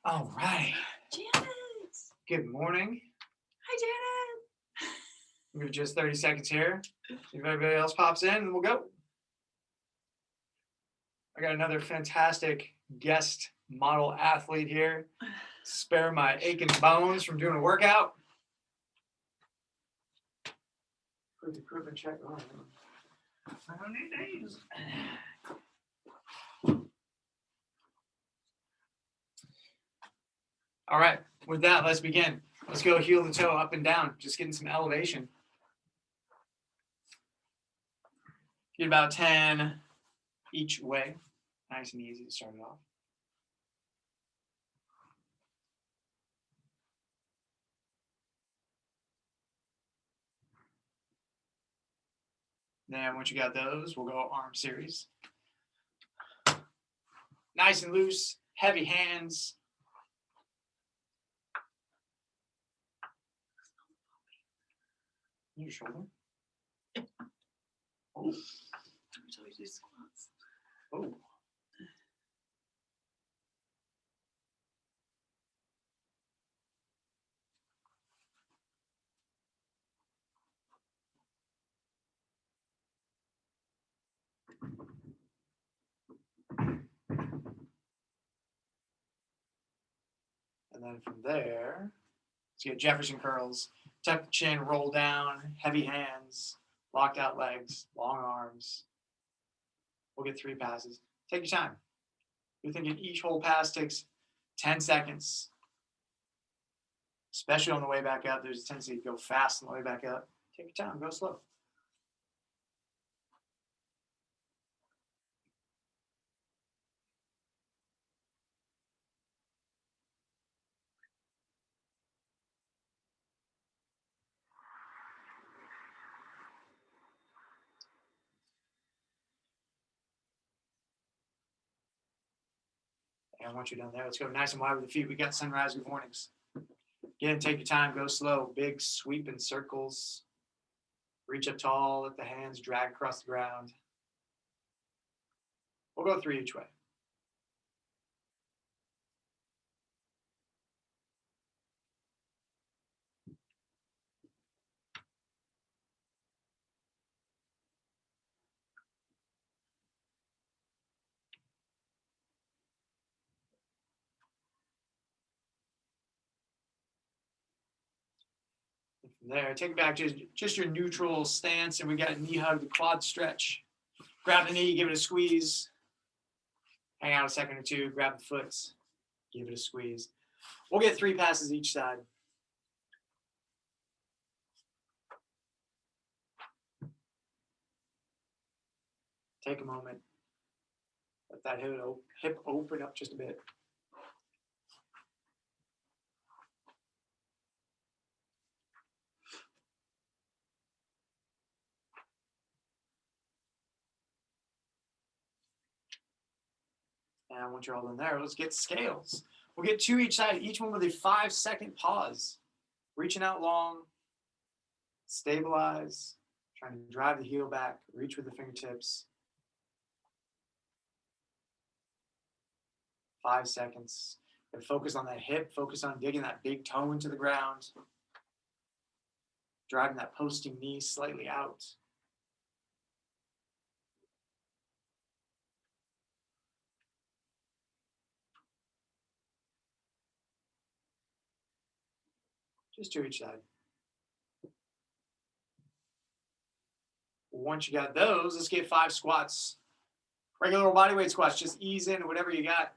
All right. Janet. Good morning. Hi, Janet. We'll give just 30 seconds here. See if everybody else pops in, and we'll go. I got another fantastic guest model athlete here. Spare my aching bones from doing a workout. Put the equipment check on. I don't need these. All right. With that, let's begin. Let's go heel to toe, up and down. Just getting some elevation. Get about 10 each way. Nice and easy to start it off. Then once you got those, we'll go arm series. Nice and loose, heavy hands. Your shoulder. Oh. So we do squats. Oh. And then from there, let's get Jefferson curls. Tuck the chin, roll down, heavy hands, locked out legs, long arms. We'll get 3 passes. Take your time. You're thinking each whole pass takes 10 seconds. Especially on the way back up, there's a tendency to go fast on the way back up. Take your time, go slow. And once you're done there, let's go nice and wide with the feet. We got sunrise good mornings. Again, take your time, go slow. Big sweep in circles. Reach up tall, let the hands drag across the ground. We'll go 3 each way. And from there, take it back to just your neutral stance, and we got a knee hug, the quad stretch. Grab the knee, give it a squeeze. Hang out a second or two, grab the foot, give it a squeeze. We'll get 3 passes each side. Take a moment. Let that hip open up just a bit. And once you're all in there, let's get scales. We'll get 2 each side, each one with a 5-second pause. Reaching out long, stabilize, trying to drive the heel back, reach with the fingertips. 5 seconds. And focus on that hip, focus on digging that big toe into the ground. Driving that posting knee slightly out. Just 2 each side. Once you got those, let's get 5 squats. Regular body weight squats, just ease in whatever you got.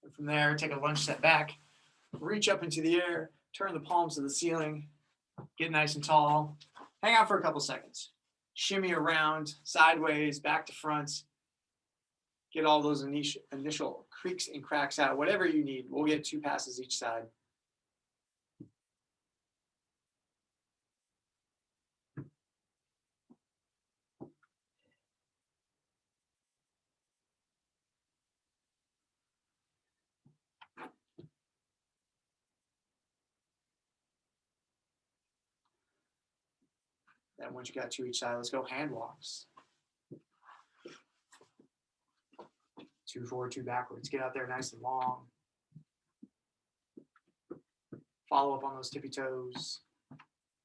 And from there, take a lunge step back, reach up into the air, turn the palms to the ceiling, get nice and tall, hang out for a couple seconds. Shimmy around, sideways, back to front. Get all those initial creaks and cracks out, whatever you need. We'll get 2 passes each side. Then once you got two each side, let's go hand walks. 2 forward, 2 backwards. Get out there nice and long. Follow up on those tippy toes.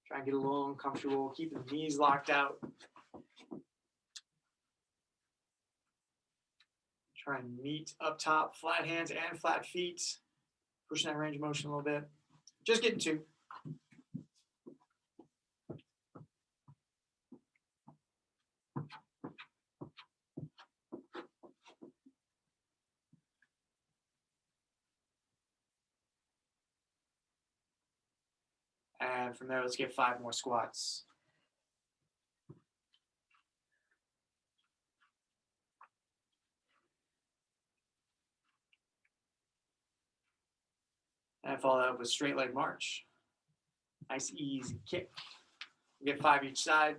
Try and get a little uncomfortable. Keep the knees locked out. Try and meet up top, flat hands and flat feet. Pushing that range of motion a little bit. Just getting 2. And from there, let's get 5 more squats. And follow that up with straight leg march. Nice easy kick. We get 5 each side.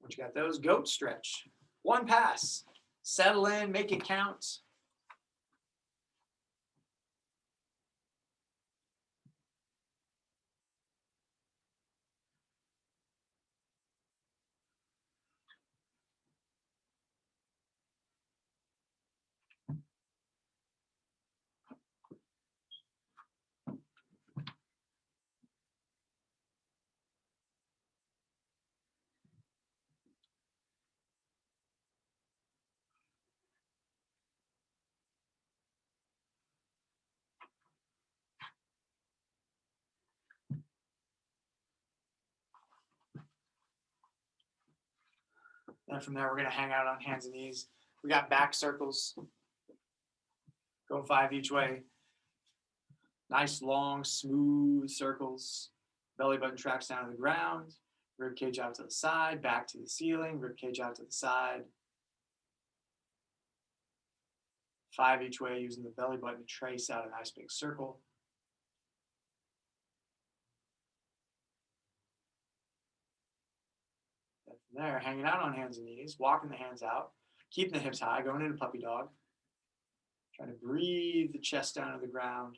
Once you got those, goat stretch. 1 pass. Settle in, make it count. And from there, we're going to hang out on hands and knees. We got back circles. Going 5 each way. Nice, long, smooth circles. Belly button tracks down to the ground. Rib cage out to the side, back to the ceiling. Rib cage out to the side. 5 each way, using the belly button to trace out a nice big circle. And from there, hanging out on hands and knees, walking the hands out, keeping the hips high, going into puppy dog. Trying to breathe the chest down to the ground.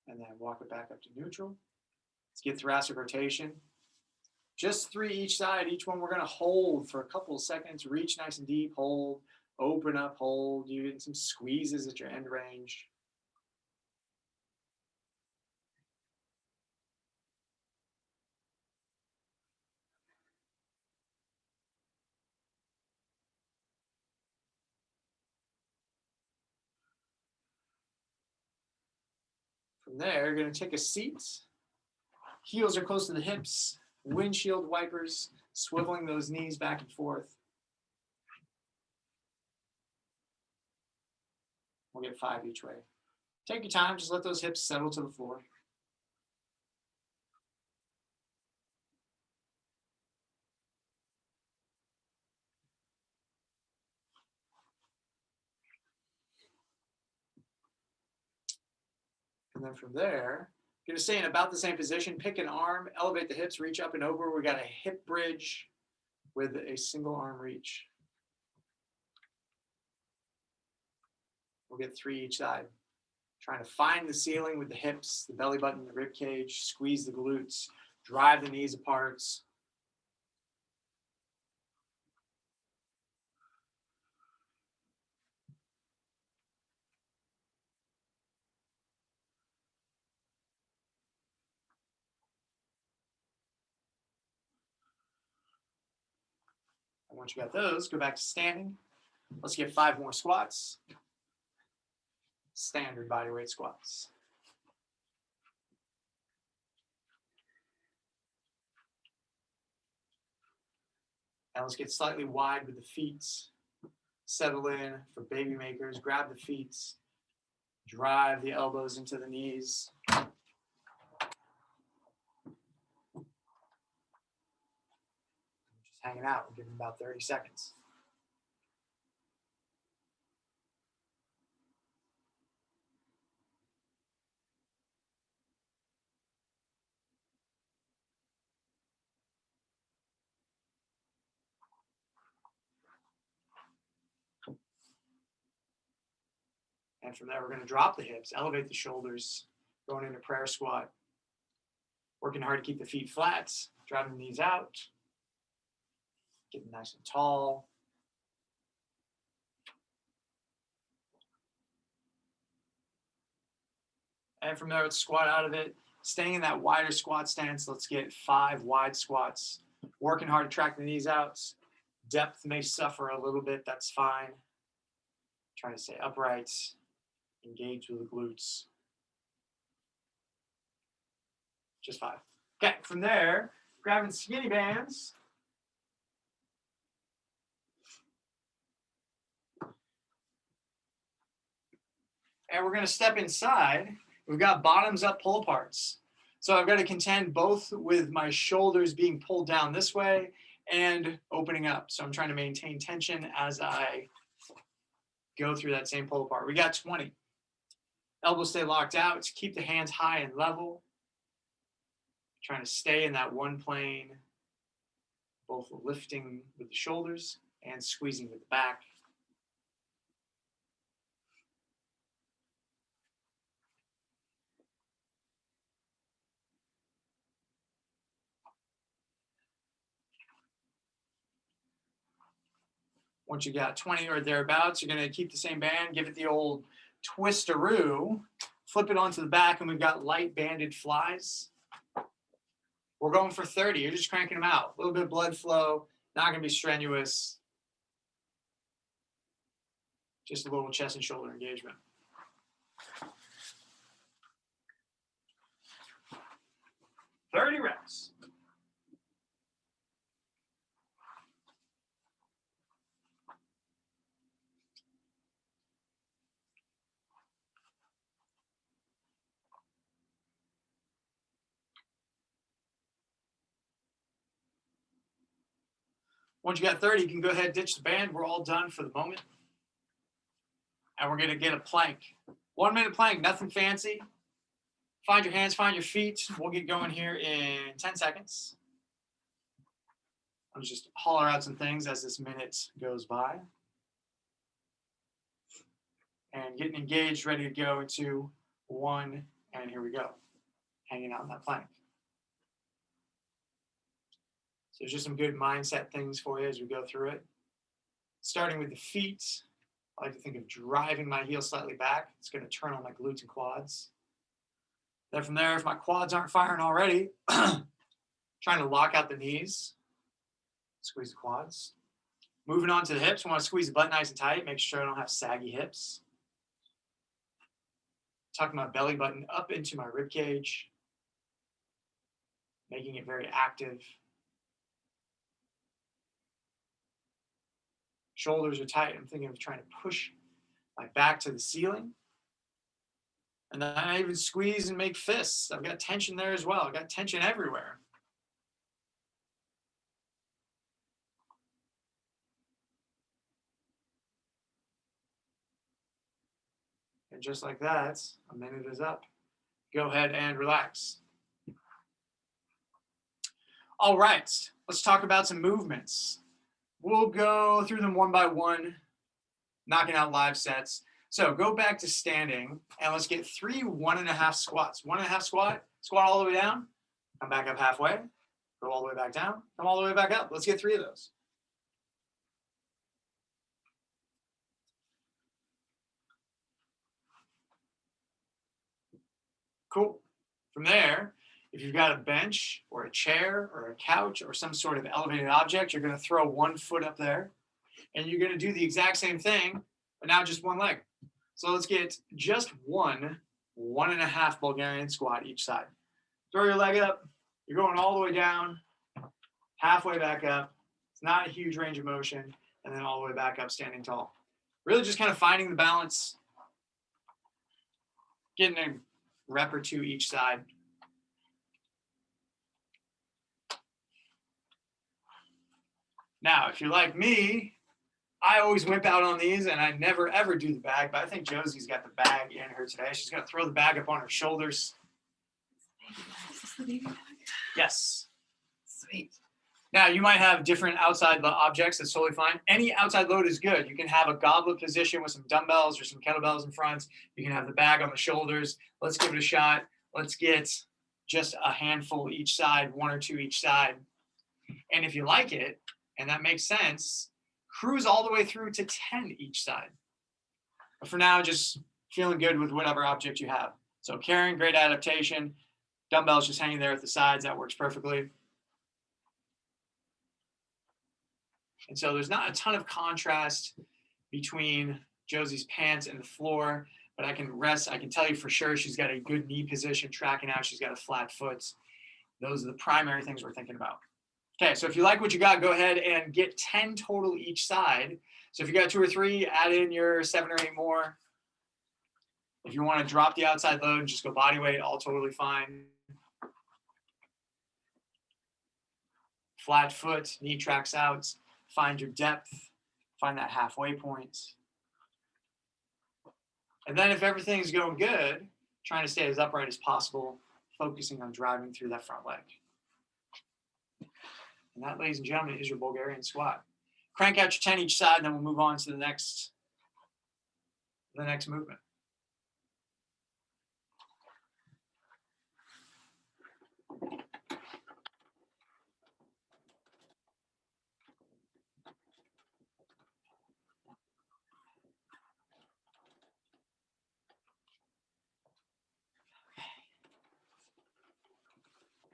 And then walk it back up to neutral. Let's get thoracic rotation. Just 3 each side. Each one we're going to hold for a couple of seconds. Reach nice and deep. Hold. Open up. Hold. You're getting some squeezes at your end range. From there, you're going to take a seat. Heels are close to the hips. Windshield wipers. Swiveling those knees back and forth. We'll get 5 each way. Take your time. Just let those hips settle to the floor. And then from there, you're going to stay in about the same position. Pick an arm, elevate the hips, reach up and over. We got a hip bridge with a single arm reach. We'll get 3 each side. Trying to find the ceiling with the hips, the belly button, the rib cage, squeeze the glutes, drive the knees apart. And once you got those, go back to standing. Let's get 5 more squats. Standard bodyweight squats. Now let's get slightly wide with the feet. Settle in for baby makers. Grab the feet. Drive the elbows into the knees. hanging out. We'll give them about 30 seconds. And from there, we're going to drop the hips, elevate the shoulders, going into prayer squat. Working hard to keep the feet flat, driving the knees out, getting nice and tall. And from there, let's squat out of it. Staying in that wider squat stance, let's get 5 wide squats. Working hard to track the knees out. Depth may suffer a little bit, that's fine. Trying to stay upright, engage with the glutes. Just 5. Okay, from there, grabbing skinny bands. And we're going to step inside. We've got bottoms up pull aparts. So I've got to contend both with my shoulders being pulled down this way and opening up. So I'm trying to maintain tension as I go through that same pull apart. We got 20. Elbows stay locked out. Keep the hands high and level. Trying to stay in that one plane, both lifting with the shoulders and squeezing with the back. Once you got 20 or thereabouts, you're going to keep the same band, give it the old twistaroo, flip it onto the back, and we've got light banded flies. We're going for 30. You're just cranking them out. A little bit of blood flow, not going to be strenuous. Just a little chest and shoulder engagement. Thirty reps. Once you got 30, you can go ahead and ditch the band. We're all done for the moment. And we're going to get a plank. 1 minute plank, nothing fancy. Find your hands, find your feet. We'll get going here in 10 seconds. I'll just holler out some things as this minute goes by. And getting engaged, ready to go into 1, and here we go. Hanging out in that plank. So there's just some good mindset things for you as we go through it. Starting with the feet, I like to think of driving my heel slightly back. It's going to turn on my glutes and quads. Then from there, if my quads aren't firing already, trying to lock out the knees, squeeze the quads. Moving on to the hips, I want to squeeze the butt nice and tight, make sure I don't have saggy hips. Tucking my belly button up into my rib cage, making it very active. Shoulders are tight. I'm thinking of trying to push my back to the ceiling. And then I even squeeze and make fists. I've got tension there as well. I've got tension everywhere. And just like that, a minute is up. Go ahead and relax. All right, let's talk about some movements. We'll go through them one by one, knocking out live sets. So go back to standing and let's get 3 1.5 squats. 1.5 squat, squat all the way down, come back up halfway, go all the way back down, come all the way back up. Let's get 3 of those. Cool. From there, if you've got a bench or a chair or a couch or some sort of elevated object, you're going to throw 1 foot up there and you're going to do the exact same thing, but now just 1 leg. So let's get just 1 1.5 Bulgarian squat each side. Throw your leg up. You're going all the way down, halfway back up. It's not a huge range of motion, and then all the way back up, standing tall. Really just kind of finding the balance, getting a rep or 2 each side. Now, if you're like me, I always wimp out on these and I never ever do the bag, but I think Josie's got the bag in her today. She's going to throw the bag up on her shoulders. Is this the baby bag? Yes. Sweet. Now, you might have different outside objects. That's totally fine. Any outside load is good. You can have a goblet position with some dumbbells or some kettlebells in front. You can have the bag on the shoulders. Let's give it a shot. Let's get just a handful each side, 1 or 2 each side. And if you like it, and that makes sense, cruise all the way through to 10 each side. But for now, just feeling good with whatever object you have. So carrying, great adaptation. Dumbbells just hanging there at the sides. That works perfectly. And so there's not a ton of contrast between Josie's pants and the floor, but I can tell you for sure she's got a good knee position, tracking out. She's got a flat foot. Those are the primary things we're thinking about. Okay, so if you like what you got, go ahead and get 10 total each side. So if you got 2 or 3, add in your 7 or 8 more. If you want to drop the outside load, just go body weight, all totally fine. Flat foot, knee tracks out. Find your depth, find that halfway point. And then if everything's going good, trying to stay as upright as possible, focusing on driving through that front leg. And that, ladies and gentlemen, is your Bulgarian squat. Crank out your 10 each side, and then we'll move on to the next movement.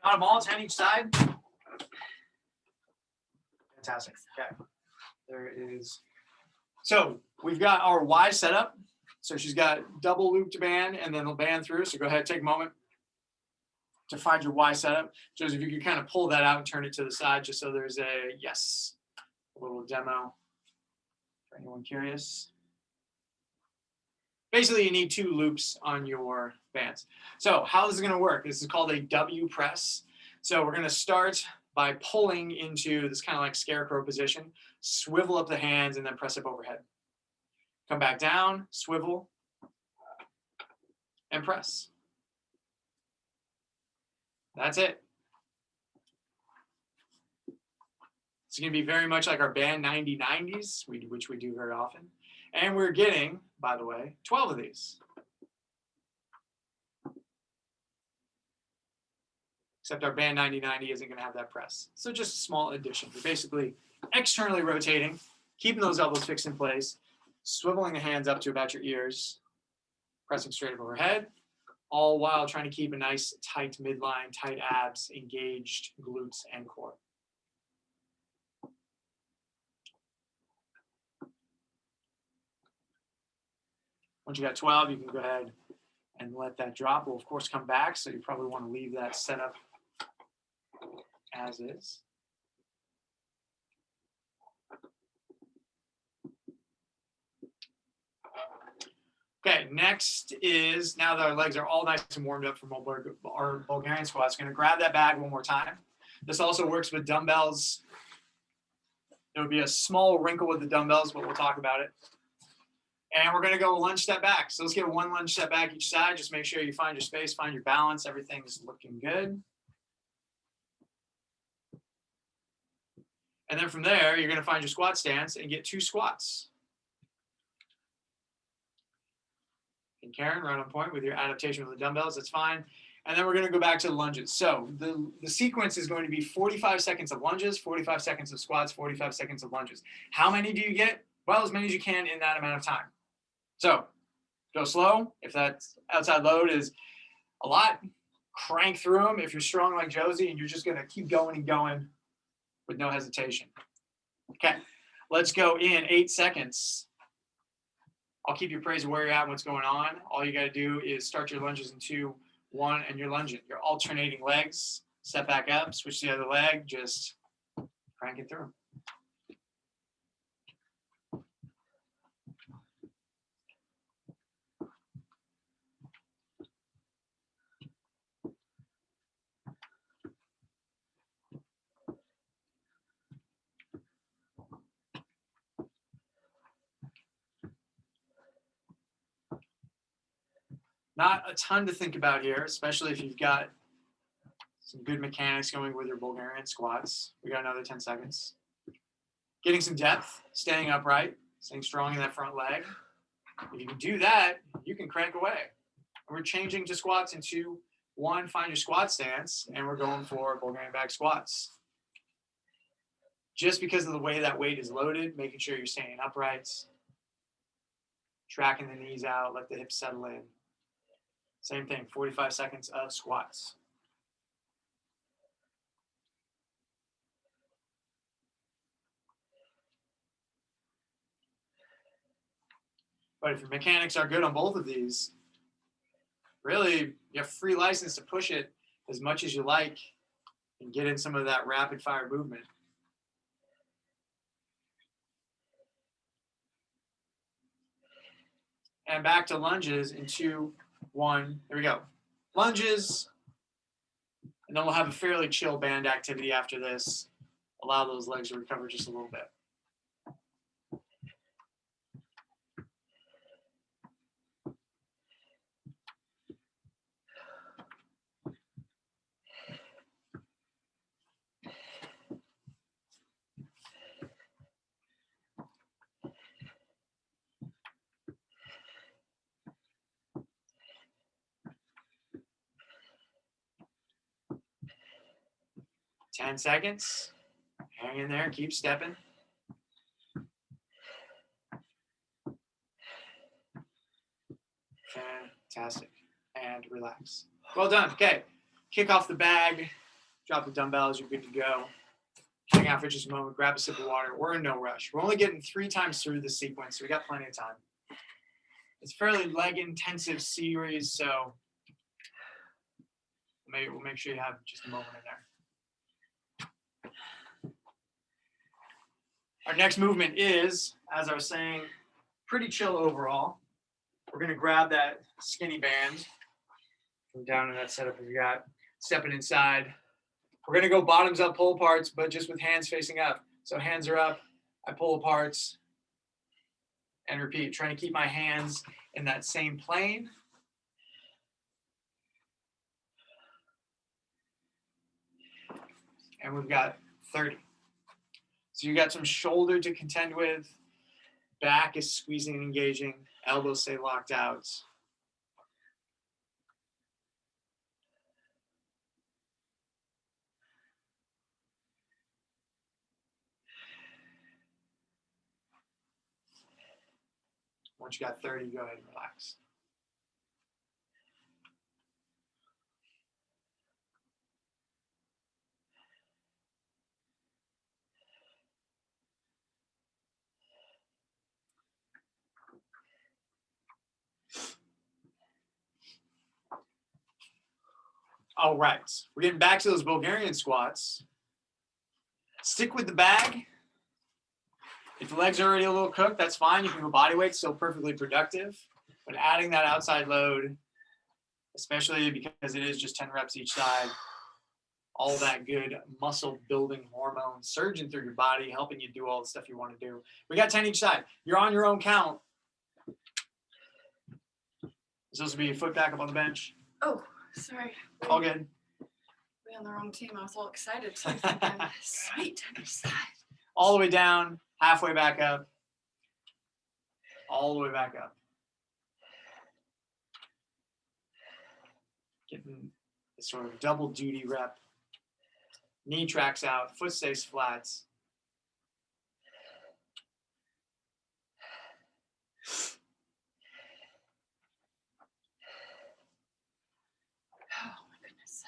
Got them all, 10 each side. Fantastic. Okay. There is. So we've got our Y set up. So she's got double looped band and then the band through. So go ahead, take a moment to find your Y setup. Joseph, if you can kind of pull that out and turn it to the side just so there's a little demo for anyone curious. Basically, you need 2 loops on your bands. So how this is going to work, this is called a W press. So we're going to start by pulling into this kind of like scarecrow position, swivel up the hands, and then press up overhead. Come back down, swivel, and press. That's it. It's going to be very much like our band 90-90s, which we do very often. And we're getting, by the way, 12 of these. Except our band 90-90 isn't going to have that press. So just a small addition. We're basically externally rotating, keeping those elbows fixed in place, swiveling the hands up to about your ears, pressing straight up overhead, all while trying to keep a nice tight midline, tight abs, engaged glutes and core. Once you got 12, you can go ahead and let that drop. We'll of course come back, so you probably want to leave that setup as is. Okay, next is, now that our legs are all nice and warmed up from our Bulgarian squats, going to grab that bag one more time. This also works with dumbbells. There would be a small wrinkle with the dumbbells, but we'll talk about it. And we're going to go lunge step back. So let's get 1 lunge step back each side. Just make sure you find your space, find your balance. Everything's looking good. And then from there, you're going to find your squat stance and get 2 squats. And Karen, right on point with your adaptation with the dumbbells. That's fine. And then we're going to go back to the lunges. So the sequence is going to be 45 seconds of lunges, 45 seconds of squats, 45 seconds of lunges. How many do you get? Well, as many as you can in that amount of time. So go slow. If that outside load is a lot, crank through them. If you're strong like Josie and you're just going to keep going and going with no hesitation. Okay, let's go in 8 seconds. I'll keep you appraised of where you're at and what's going on. All you got to do is start your lunges in 2, 1, and you're lunging. You're alternating legs. Step back up, switch to the other leg, just crank it through. Not a ton to think about here, especially if you've got some good mechanics going with your Bulgarian squats. We got another 10 seconds. Getting some depth, staying upright, staying strong in that front leg. If you can do that, you can crank away. And we're changing to squats in 2, 1, find your squat stance, and we're going for Bulgarian back squats. Just because of the way that weight is loaded, making sure you're staying upright, tracking the knees out, let the hips settle in. Same thing, 45 seconds of squats. But if your mechanics are good on both of these, really, you have free license to push it as much as you like and get in some of that rapid fire movement. And back to lunges in 2, 1. There we go. Lunges. And then we'll have a fairly chill band activity after this. Allow those legs to recover just a little bit. Ten seconds. Hang in there. Keep stepping. Fantastic. And relax. Well done. Okay. Kick off the bag. Drop the dumbbells. You're good to go. Hang out for just a moment. Grab a sip of water. We're in no rush. We're only getting 3 times through this sequence, so we got plenty of time. It's a fairly leg-intensive series, so maybe we'll make sure you have just a moment in there. Our next movement is, as I was saying, pretty chill overall. We're going to grab that skinny band from down in that setup we got, stepping inside. We're going to go bottoms up pull aparts, but just with hands facing up. So hands are up, I pull aparts, and repeat. Trying to keep my hands in that same plane. And we've got 30. So you got some shoulder to contend with. Back is squeezing and engaging. Elbows stay locked out. Once you got 30, go ahead and relax. All right, we're getting back to those Bulgarian squats. Stick with the bag. If the legs are already a little cooked, that's fine. You can go body weight, still perfectly productive. But adding that outside load, especially because it is just 10 reps each side, all that good muscle building hormones surging through your body, helping you do all the stuff you want to do. We got 10 each side. You're on your own count. It's supposed to be a foot back up on the bench. Oh, sorry. All good. We're on the wrong team. I was all excited. So thinking, sweet, on your side. All the way down, halfway back up, all the way back up. Getting this sort of double duty rep. Knee tracks out, foot stays flat. Oh my goodness.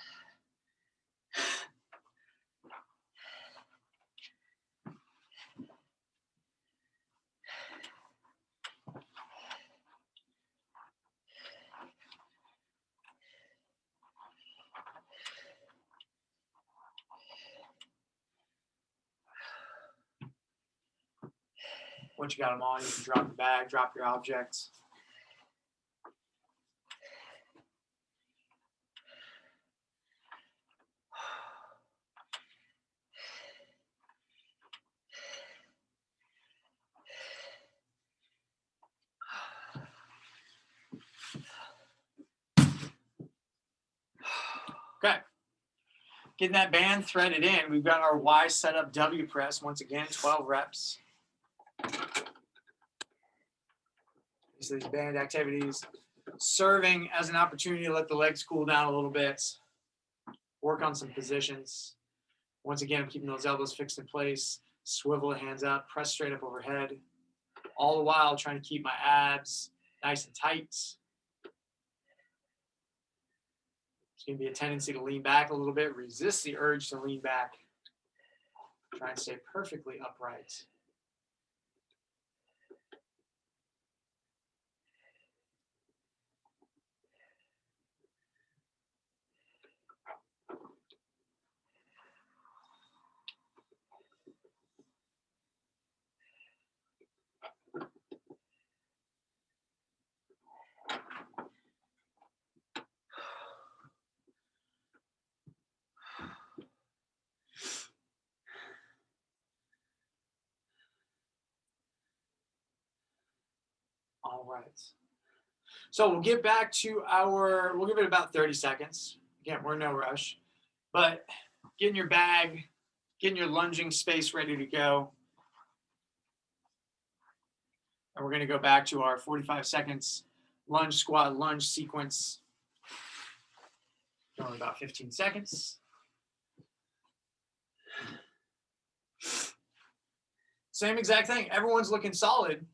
Once you got them all, you can drop the bag, drop your objects. getting that band threaded in. We've got our Y set up W press. Once again, 12 reps. So these band activities serving as an opportunity to let the legs cool down a little bit, work on some positions. Once again, I'm keeping those elbows fixed in place, swivel the hands up, press straight up overhead, all the while trying to keep my abs nice and tight. There's going to be a tendency to lean back a little bit, resist the urge to lean back. Try and stay perfectly upright. All right. So we'll get back to we'll give it about 30 seconds. Again, we're in no rush, but getting your bag, getting your lunging space ready to go. And we're going to go back to our 45 seconds lunge, squat, lunge sequence. Going about 15 seconds. Same exact thing. Everyone's looking solid.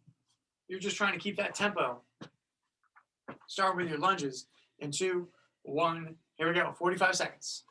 You're just trying to keep that tempo. Start with your lunges in 2, 1. Here we go. 45 seconds.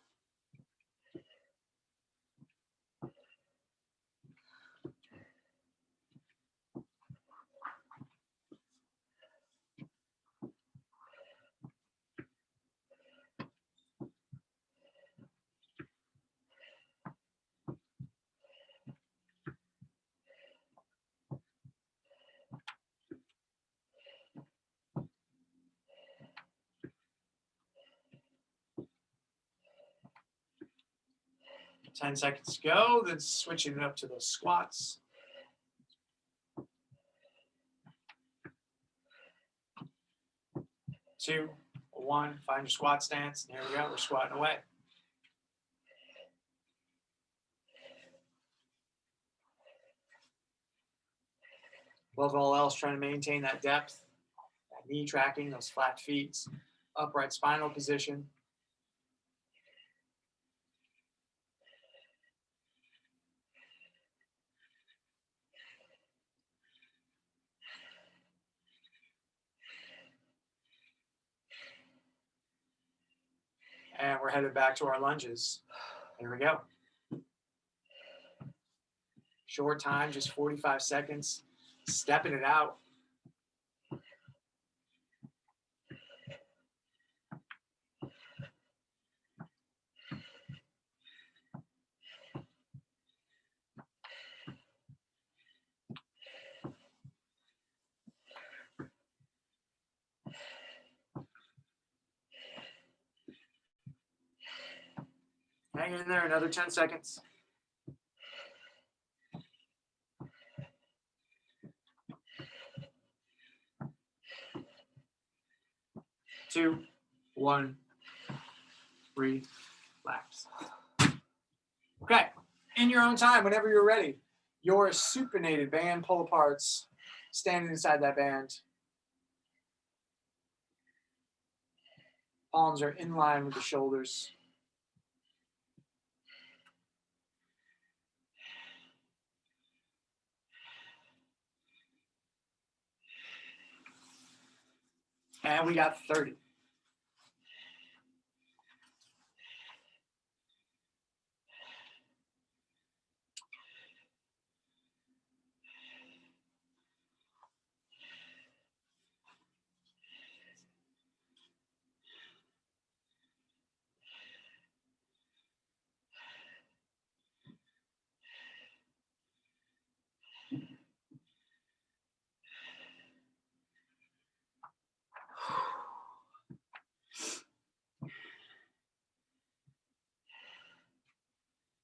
Ten seconds to go, then switching it up to those squats. 2, 1, find your squat stance. There we go, we're squatting away. Above all else, trying to maintain that depth, that knee tracking, those flat feet, upright spinal position. And we're headed back to our lunges. Here we go. Short time, just 45 seconds, stepping it out. Hang in there, another 10 seconds. 2, 1, relax. Okay, in your own time, whenever you're ready, your supinated band pull aparts, standing inside that band. Palms are in line with the shoulders. And we got 30.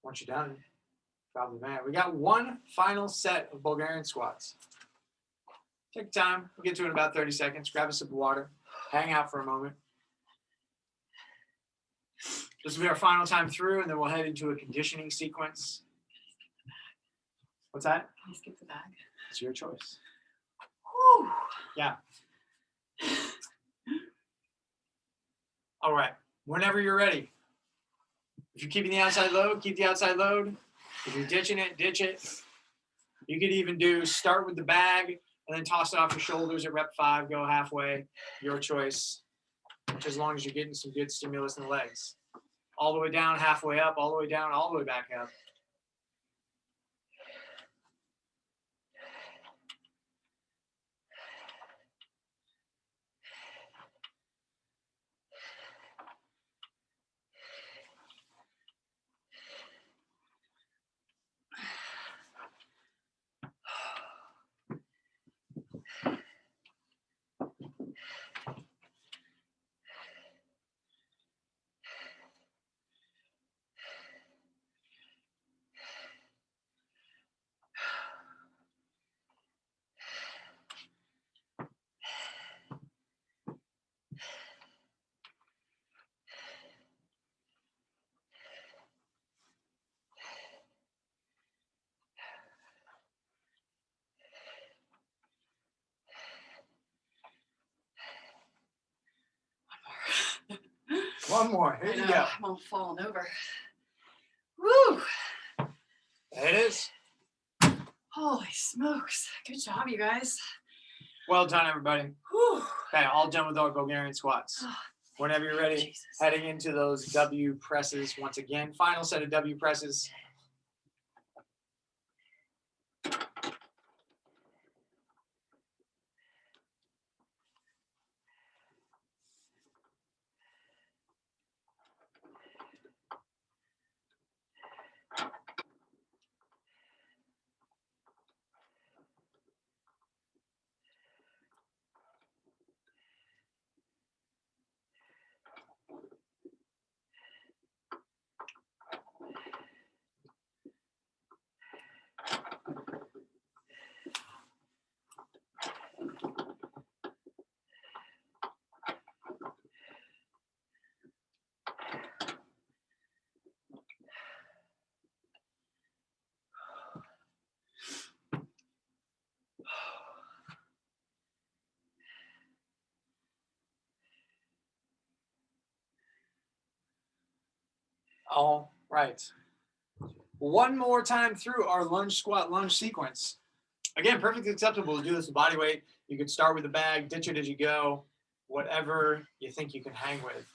Once you're done, drop the mat. We got one final set of Bulgarian squats. Take time. We'll get to it in about 30 seconds. Grab a sip of water. Hang out for a moment. This will be our final time through, and then we'll head into a conditioning sequence. What's that? Can you skip the bag? It's your choice. Whew. Yeah. All right. Whenever you're ready. If you're keeping the outside load, keep the outside load. If you're ditching it, ditch it. You could even do start with the bag and then toss it off your shoulders at rep 5, go halfway. Your choice. As long as you're getting some good stimulus in the legs. All the way down, halfway up, all the way down, all the way back up. One more. Here I you know, go. I'm all falling over. Woo! There it is. Holy smokes. Good job, you guys. Well done, everybody. Whew. Okay, all done with our Bulgarian squats. Oh, Whenever you're ready, Jesus. heading into those W presses once again. Final set of W presses. All right. One more time through our lunge, squat, lunge sequence. Again, perfectly acceptable to do this with body weight. You could start with the bag, ditch it as you go, whatever you think you can hang with.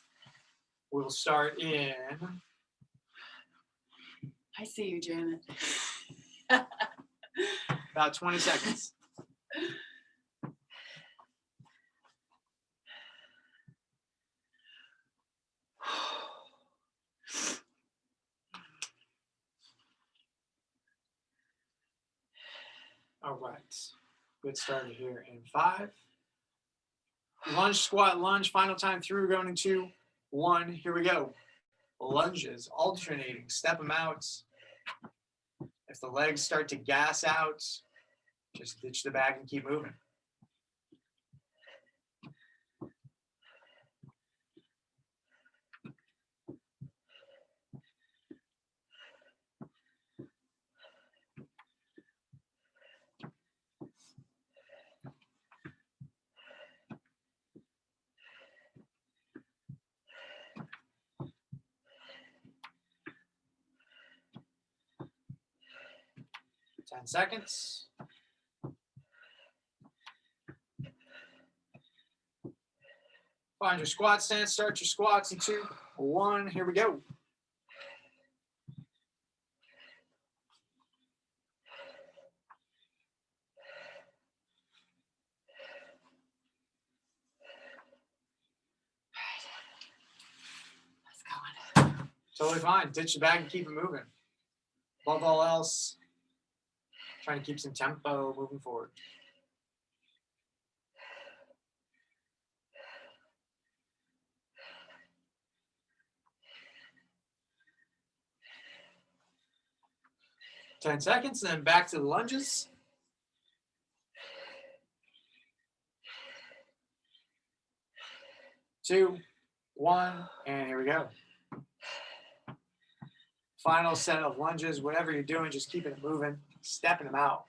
We'll start in I see you, Janet. about 20 seconds. All right. Good start here in 5. Lunge, squat, lunge. Final time through, going in 2, 1. Here we go. Lunges, alternating. Step them out. If the legs start to gas out, just ditch the bag and keep moving. Ten seconds. Find your squat stance. Start your squats in 2, 1. Here we go. Let's go. Totally fine. Ditch the bag and keep it moving. Above all else, trying to keep some tempo moving forward. Ten seconds, then back to the lunges. 2, 1, and here we go. Final set of lunges, whatever you're doing, just keeping it moving, stepping them out.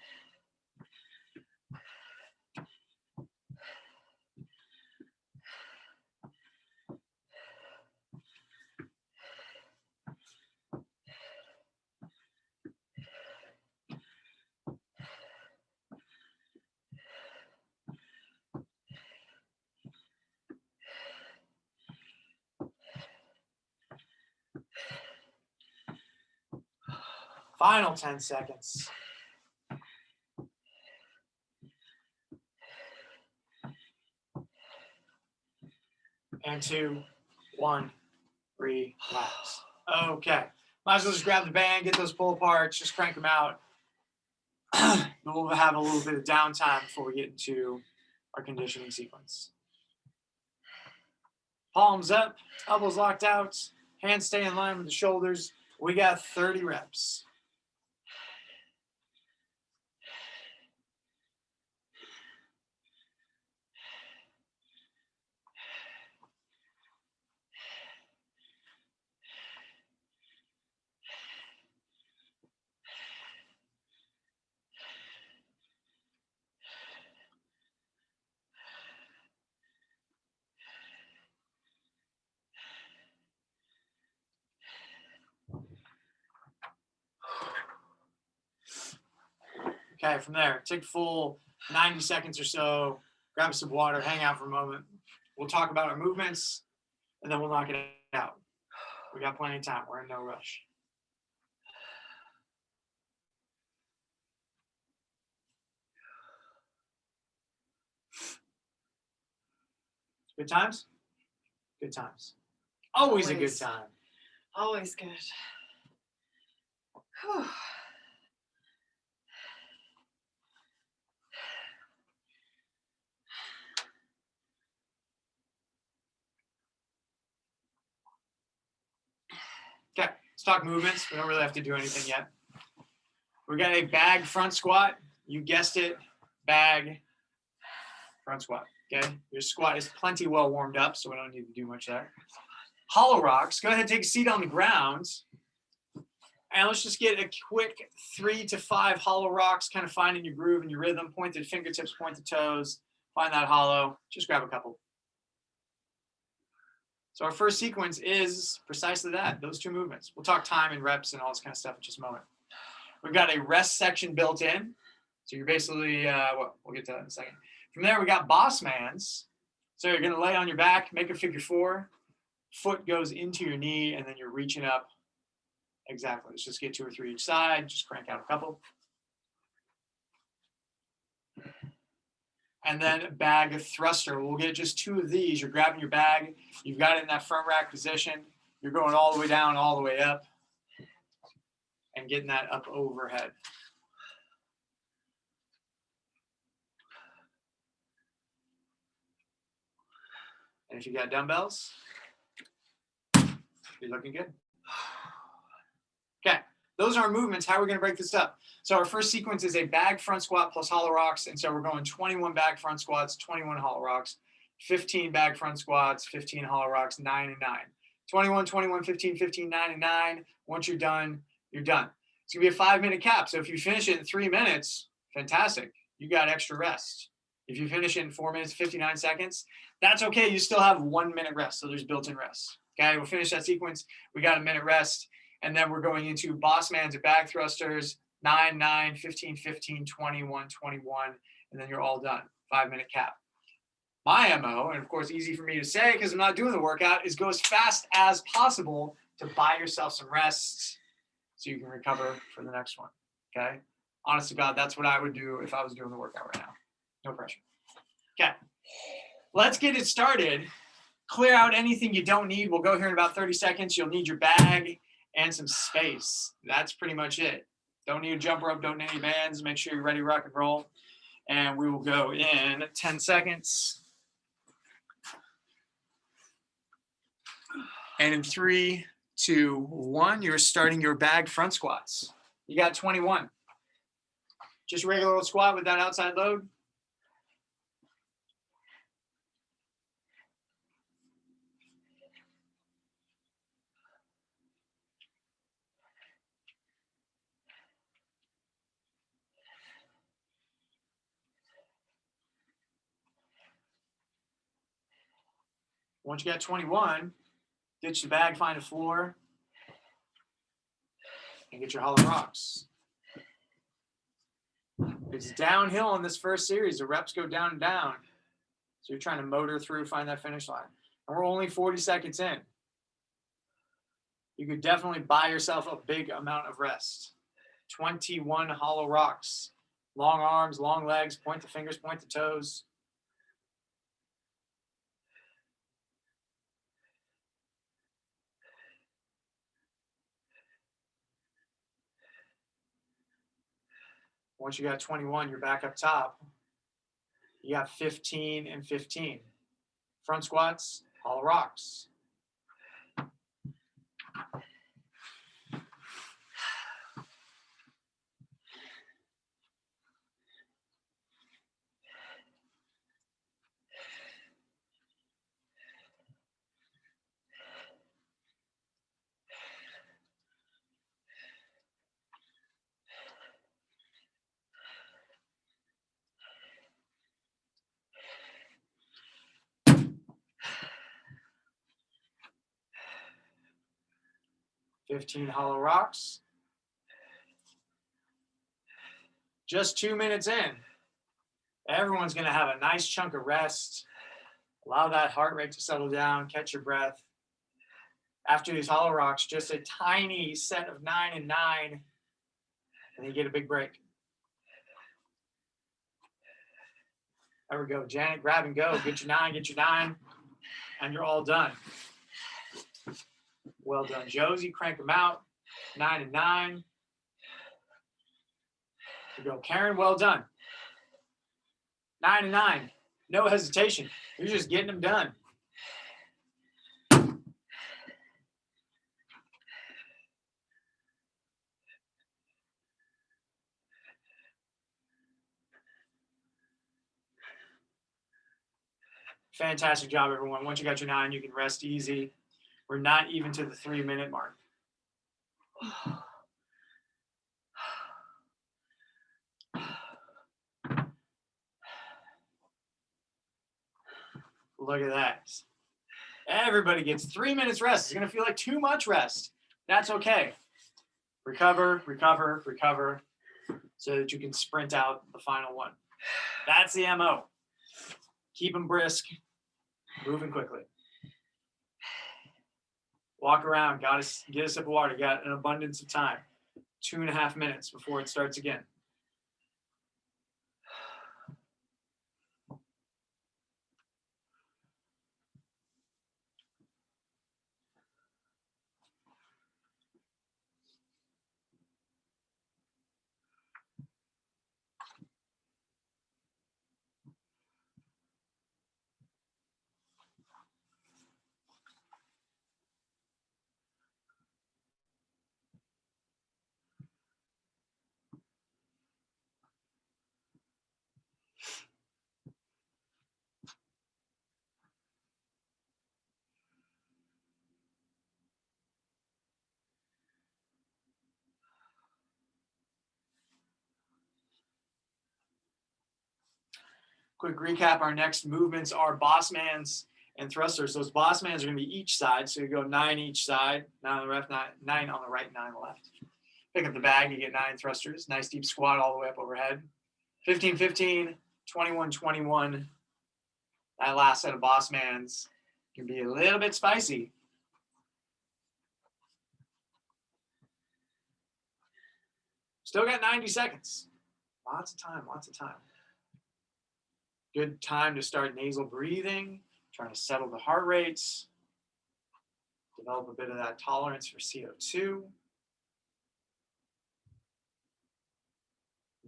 Final 10 seconds. And 2, 1, relax. Okay. Might as well just grab the band, get those pull aparts, just crank them out. We'll have a little bit of downtime before we get into our conditioning sequence. Palms up, elbows locked out, hands stay in line with the shoulders. We got 30 reps. Okay, from there, take a full 90 seconds or so, grab some water, hang out for a moment. We'll talk about our movements, and then we'll knock it out. We got plenty of time. We're in no rush. Good times? Good times. Always a good time. Always good. Whew. Okay, let's talk movements. We don't really have to do anything yet. We got a bag front squat. You guessed it, bag front squat. Okay, your squat is plenty well warmed up, so we don't need to do much there. Hollow rocks. Go ahead and take a seat on the ground. And let's just get a quick 3 to 5 hollow rocks, kind of finding your groove and your rhythm. Pointed fingertips, pointed toes. Find that hollow. Just grab a couple. So our first sequence is precisely that, those two movements. We'll talk time and reps and all this kind of stuff in just a moment. We've got a rest section built in. So you're basically, we'll get to that in a second. From there, we got boss mans. So you're going to lay on your back, make a figure 4. Foot goes into your knee, and then you're reaching up. Exactly. Let's just get 2 or 3 each side. Just crank out a couple. And then bag thruster. We'll get just 2 of these. You're grabbing your bag. You've got it in that front rack position. You're going all the way down, all the way up, and getting that up overhead. And if you got dumbbells, you're looking good. Okay, those are our movements. How are we going to break this up? So our first sequence is a bag front squat plus hollow rocks. And so we're going 21 bag front squats, 21 hollow rocks, 15 bag front squats, 15 hollow rocks, 9 and 9. 21, 21, 15, 15, 9 and 9. Once you're done, you're done. It's going to be a 5-minute cap. So if you finish it in 3 minutes, fantastic. You got extra rest. If you finish it in 4 minutes, 59 seconds, that's okay. You still have 1 minute rest. So there's built-in rest. Okay, we'll finish that sequence. We got a minute rest. And then we're going into boss mans and bag thrusters, 9, 9, 15, 15, 21, 21, and then you're all done. 5-minute cap. My MO, and of course easy for me to say because I'm not doing the workout, is go as fast as possible to buy yourself some rest so you can recover for the next one. Okay? Honest to God, that's what I would do if I was doing the workout right now. No pressure. Okay. Let's get it started. Clear out anything you don't need. We'll go here in about 30 seconds. You'll need your bag and some space. That's pretty much it. Don't need a jump rope, don't need any bands. Make sure you're ready to rock and roll. And we will go in 10 seconds. And in 3, 2, 1, you're starting your bag front squats. You got 21. Just regular old squat with that outside load. Once you got 21, ditch the bag, find a floor, and get your hollow rocks. It's downhill in this first series. The reps go down and down. So you're trying to motor through, find that finish line. And we're only 40 seconds in. You could definitely buy yourself a big amount of rest. 21 hollow rocks. Long arms, long legs, point the fingers, point the toes. Once you got 21, you're back up top. You got 15 and 15. Front squats, hollow rocks. $15 hollow rocks. Just 2 minutes in. Everyone's going to have a nice chunk of rest. Allow that heart rate to settle down, catch your breath. After these hollow rocks, just a tiny set of 9 and 9, and you get a big break. There we go. Janet, grab and go. Get your 9, and you're all done. Well done. Josie, crank them out. 9 and 9. There you go. Karen, well done. 9 and 9. No hesitation. You're just getting them done. Fantastic job, everyone. Once you got your 9, you can rest easy. We're not even to the 3-minute mark. Look at that. Everybody gets 3 minutes rest. It's going to feel like too much rest. That's okay. Recover, recover, recover, so that you can sprint out the final one. That's the MO. Keep them brisk, moving quickly. Walk around, get a sip of water, got an abundance of time. 2.5 minutes before it starts again. Quick recap, our next movements are Bossmans and thrusters. Those Bossmans are going to be each side, so you go 9 each side, 9 on the left, 9 on the right, 9 on the left. Pick up the bag, you get 9 thrusters. Nice deep squat all the way up overhead. 15, 15, 21, 21. That last set of Bossmans can be a little bit spicy. Still got 90 seconds. Lots of time, lots of time. Good time to start nasal breathing, trying to settle the heart rates, develop a bit of that tolerance for CO2.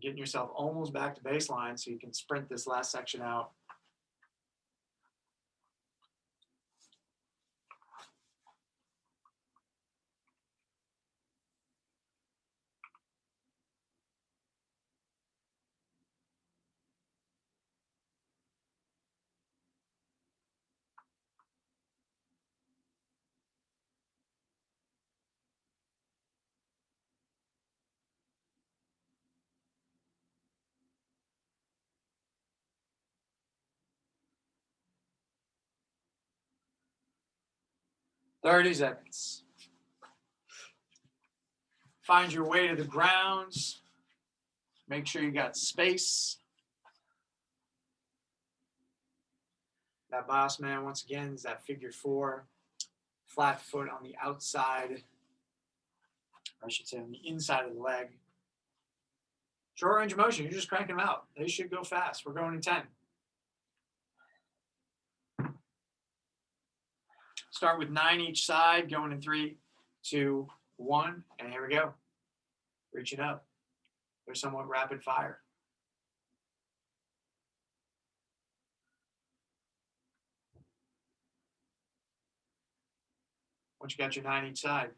Getting yourself almost back to baseline so you can sprint this last section out. 30 seconds. Find your way to the ground. Make sure you got space. That boss man, once again, is that figure 4. Flat foot on the outside, or I should say on the inside of the leg. Short range of motion, you're just cranking them out. They should go fast. We're going in 10. Start with 9 each side, going in 3, 2, 1, and here we go. Reaching up. They're somewhat rapid fire. Once you got your 9 each side,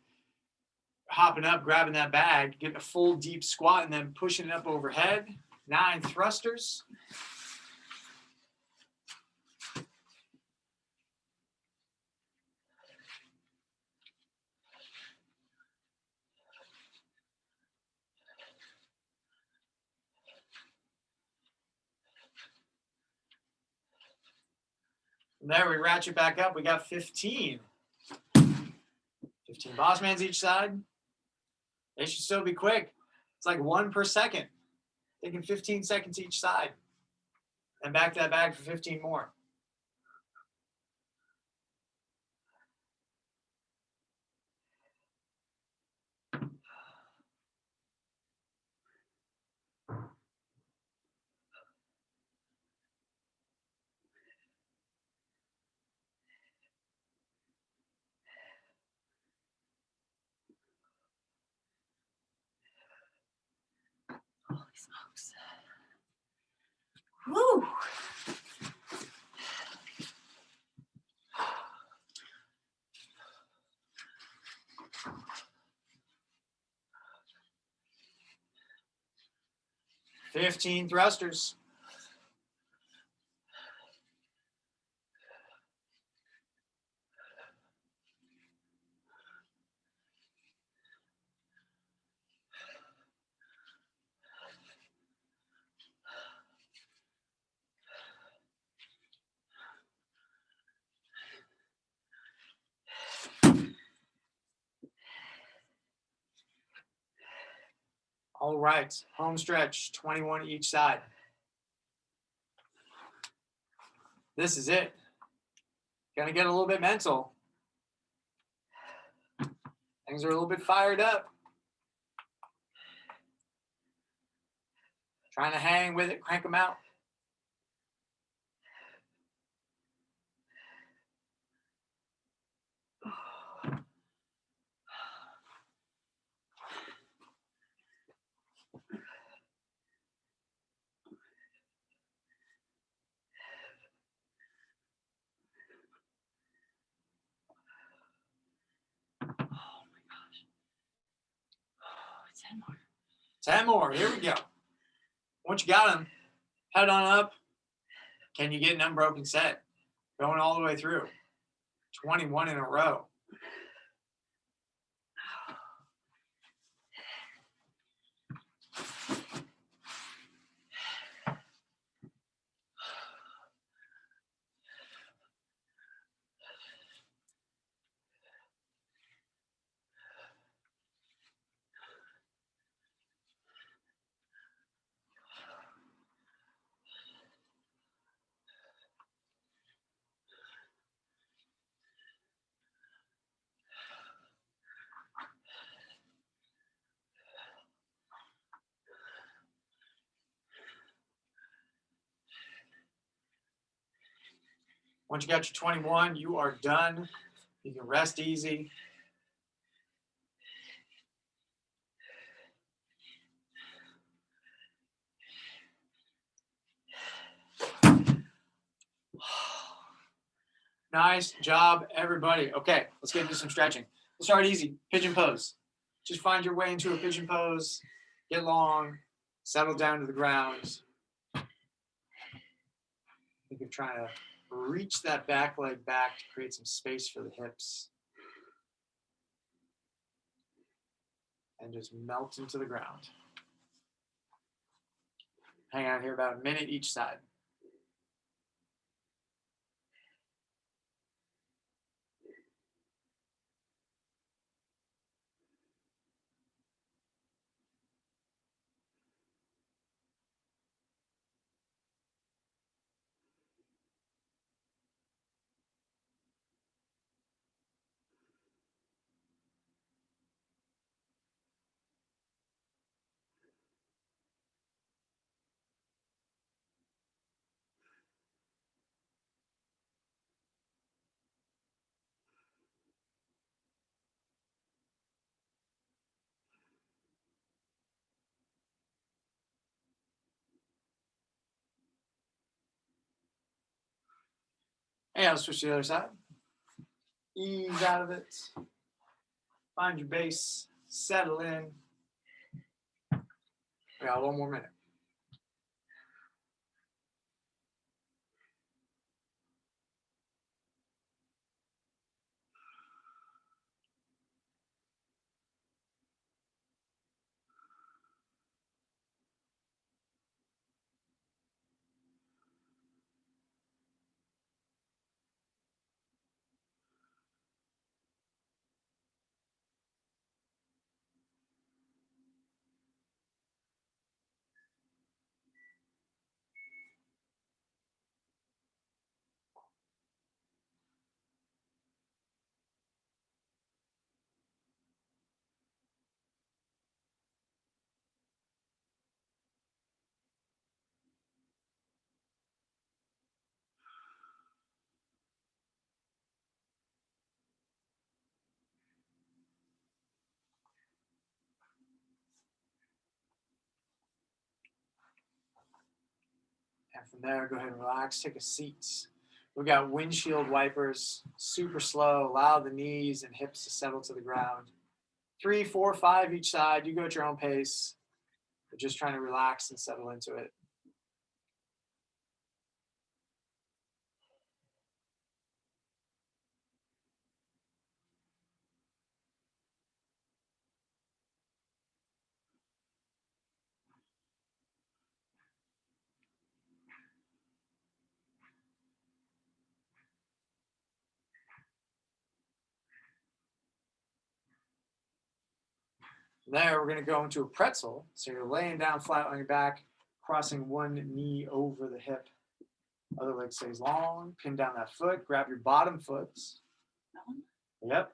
hopping up, grabbing that bag, getting a full deep squat, and then pushing it up overhead. 9 thrusters. From there, we ratchet back up. We got 15. 15 boss mans each side. They should still be quick. It's like 1 per second. Taking 15 seconds each side. And back to that bag for 15 more. Holy smokes. Woo! $15 thrusters. All right, home stretch, 21 each side. This is it. Gonna get a little bit mental. Things are a little bit fired up. Trying to hang with it, crank them out. Oh my gosh. 10 more. 10 more, here we go. Once you got them, head on up. Can you get an unbroken set? Going all the way through. 21 in a row. Once you got your 21, you are done. You can rest easy. Nice job, everybody. Okay, let's get into some stretching. We'll start easy. Pigeon pose. Just find your way into a pigeon pose. Get long. Settle down to the ground. Think of trying to reach that back leg back to create some space for the hips. And just melt into the ground. Hang out here about a minute each side. And I'll switch to the other side. Ease out of it. Find your base. Settle in. We got one more minute. And from there, go ahead and relax, take a seat. We've got windshield wipers, super slow, allow the knees and hips to settle to the ground. 3, 4, 5 each side. You go at your own pace. We're just trying to relax and settle into it. There, we're going to go into a pretzel. So you're laying down flat on your back, crossing one knee over the hip. Other leg stays long. Pin down that foot. Grab your bottom foot. That one? Yep.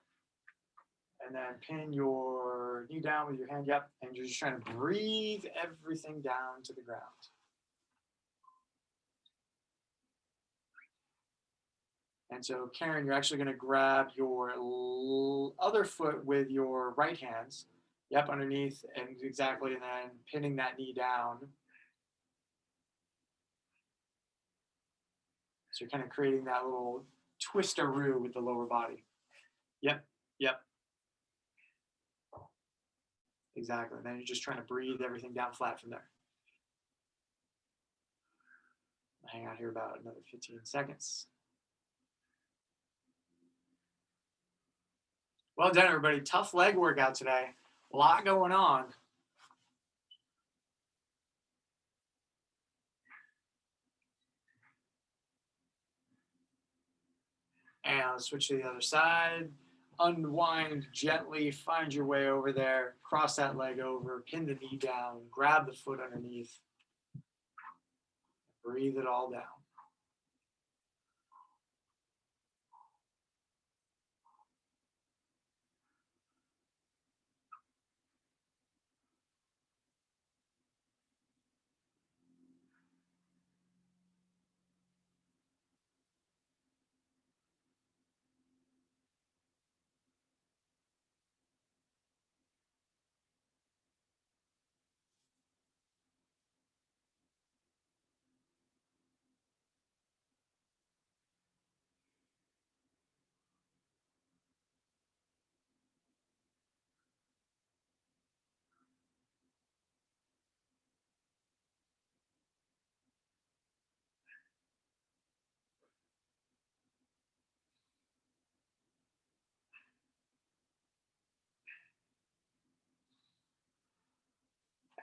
And then pin your knee down with your hand. Yep. And you're just trying to breathe everything down to the ground. And so, Karen, you're actually going to grab your other foot with your right hands. Yep, underneath, and exactly, and then pinning that knee down. So you're kind of creating that little twisteroo with the lower body. Yep, yep. Exactly, and then you're just trying to breathe everything down flat from there. Hang out here about another 15 seconds. Well done, everybody. Tough leg workout today. A lot going on. And let's switch to the other side. Unwind gently, find your way over there, cross that leg over, pin the knee down, grab the foot underneath. Breathe it all down.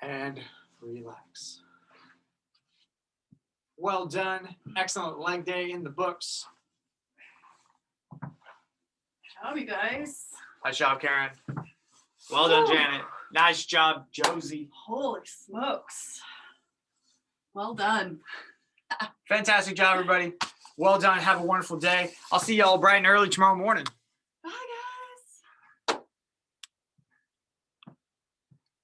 And relax. Well done. Excellent leg day in the books. Good job, you guys. Nice job, Karen. Well done, Janet. Nice job, Josie. Holy smokes. Well done. Fantastic job, everybody. Well done. Have a wonderful day. I'll see you all bright and early tomorrow morning.